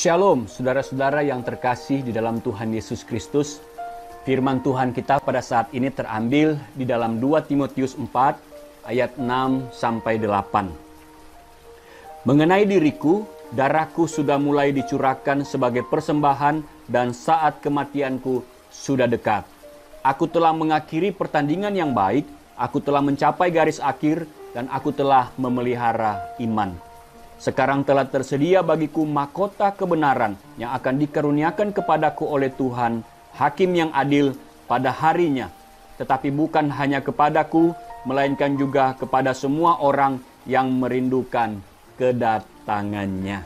Shalom, saudara-saudara yang terkasih di dalam Tuhan Yesus Kristus. Firman Tuhan kita pada saat ini terambil di dalam 2 Timotius 4 ayat 6-8. Mengenai diriku, darahku sudah mulai dicurahkan sebagai persembahan dan saat kematianku sudah dekat. Aku telah mengakhiri pertandingan yang baik, aku telah mencapai garis akhir dan aku telah memelihara iman. Sekarang telah tersedia bagiku mahkota kebenaran yang akan dikaruniakan kepadaku oleh Tuhan, Hakim yang adil pada harinya. Tetapi bukan hanya kepadaku, melainkan juga kepada semua orang yang merindukan kedatangannya.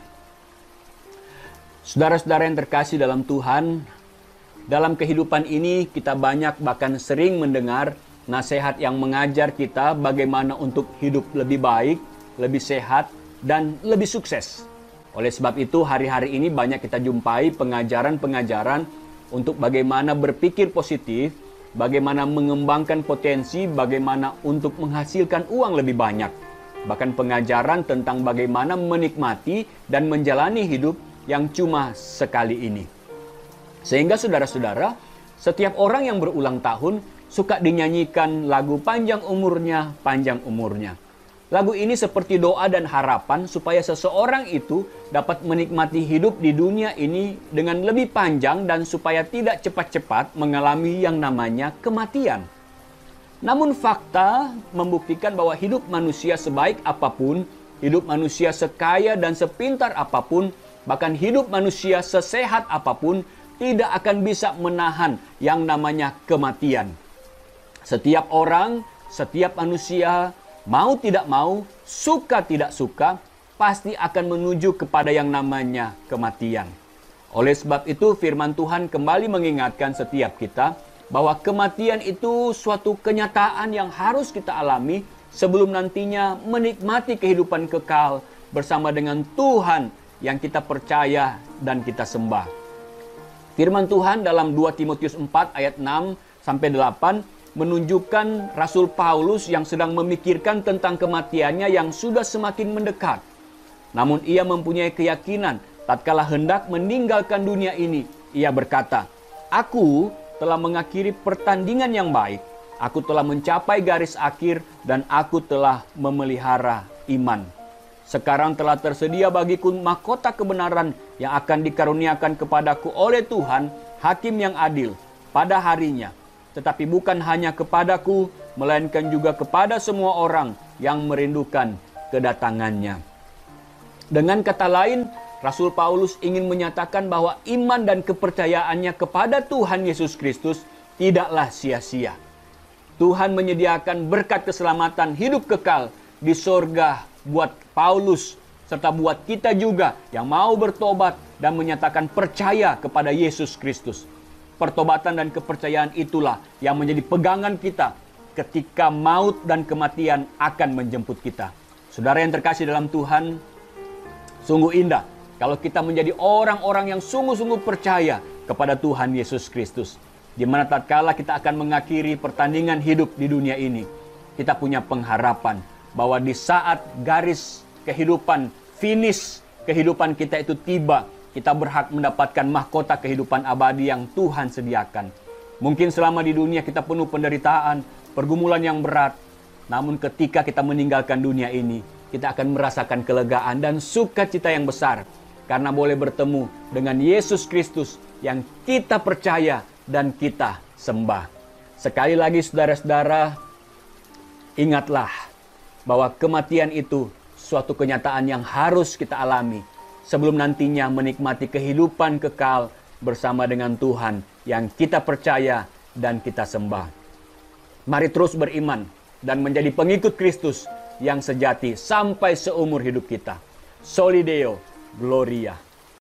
Saudara-saudara yang terkasih dalam Tuhan, dalam kehidupan ini kita banyak bahkan sering mendengar nasihat yang mengajar kita bagaimana untuk hidup lebih baik, lebih sehat, dan lebih sukses. Oleh sebab itu hari-hari ini banyak kita jumpai pengajaran-pengajaran untuk bagaimana berpikir positif, bagaimana mengembangkan potensi, bagaimana untuk menghasilkan uang lebih banyak. Bahkan pengajaran tentang bagaimana menikmati dan menjalani hidup yang cuma sekali ini. Sehingga saudara-saudara, setiap orang yang berulang tahun suka dinyanyikan lagu panjang umurnya. Lagu ini seperti doa dan harapan supaya seseorang itu dapat menikmati hidup di dunia ini dengan lebih panjang dan supaya tidak cepat-cepat mengalami yang namanya kematian. Namun fakta membuktikan bahwa hidup manusia sebaik apapun, hidup manusia sekaya dan sepintar apapun, bahkan hidup manusia sesehat apapun, tidak akan bisa menahan yang namanya kematian. Setiap orang, setiap manusia, mau tidak mau, suka tidak suka, pasti akan menuju kepada yang namanya kematian. Oleh sebab itu firman Tuhan kembali mengingatkan setiap kita bahwa kematian itu suatu kenyataan yang harus kita alami sebelum nantinya menikmati kehidupan kekal bersama dengan Tuhan yang kita percaya dan kita sembah. Firman Tuhan dalam 2 Timotius 4 ayat 6-8 menunjukkan Rasul Paulus yang sedang memikirkan tentang kematiannya yang sudah semakin mendekat. Namun ia mempunyai keyakinan tatkala hendak meninggalkan dunia ini. Ia berkata, "Aku telah mengakhiri pertandingan yang baik. Aku telah mencapai garis akhir dan aku telah memelihara iman. Sekarang telah tersedia bagiku mahkota kebenaran yang akan dikaruniakan kepadaku oleh Tuhan, Hakim yang adil, pada harinya. Tetapi bukan hanya kepadaku, melainkan juga kepada semua orang yang merindukan kedatangannya." Dengan kata lain, Rasul Paulus ingin menyatakan bahwa iman dan kepercayaannya kepada Tuhan Yesus Kristus tidaklah sia-sia. Tuhan menyediakan berkat keselamatan hidup kekal di sorga buat Paulus, serta buat kita juga yang mau bertobat dan menyatakan percaya kepada Yesus Kristus. Pertobatan dan kepercayaan itulah yang menjadi pegangan kita ketika maut dan kematian akan menjemput kita. Saudara yang terkasih dalam Tuhan, sungguh indah kalau kita menjadi orang-orang yang sungguh-sungguh percaya kepada Tuhan Yesus Kristus. Di mana tatkala kita akan mengakhiri pertandingan hidup di dunia ini, kita punya pengharapan bahwa di saat garis kehidupan, finish kehidupan kita itu tiba, kita berhak mendapatkan mahkota kehidupan abadi yang Tuhan sediakan. Mungkin selama di dunia kita penuh penderitaan, pergumulan yang berat. Namun ketika kita meninggalkan dunia ini, kita akan merasakan kelegaan dan sukacita yang besar. Karena boleh bertemu dengan Yesus Kristus yang kita percaya dan kita sembah. Sekali lagi saudara-saudara, ingatlah bahwa kematian itu suatu kenyataan yang harus kita alami sebelum nantinya menikmati kehidupan kekal bersama dengan Tuhan yang kita percaya dan kita sembah. Mari terus beriman dan menjadi pengikut Kristus yang sejati sampai seumur hidup kita. Soli Deo Gloria.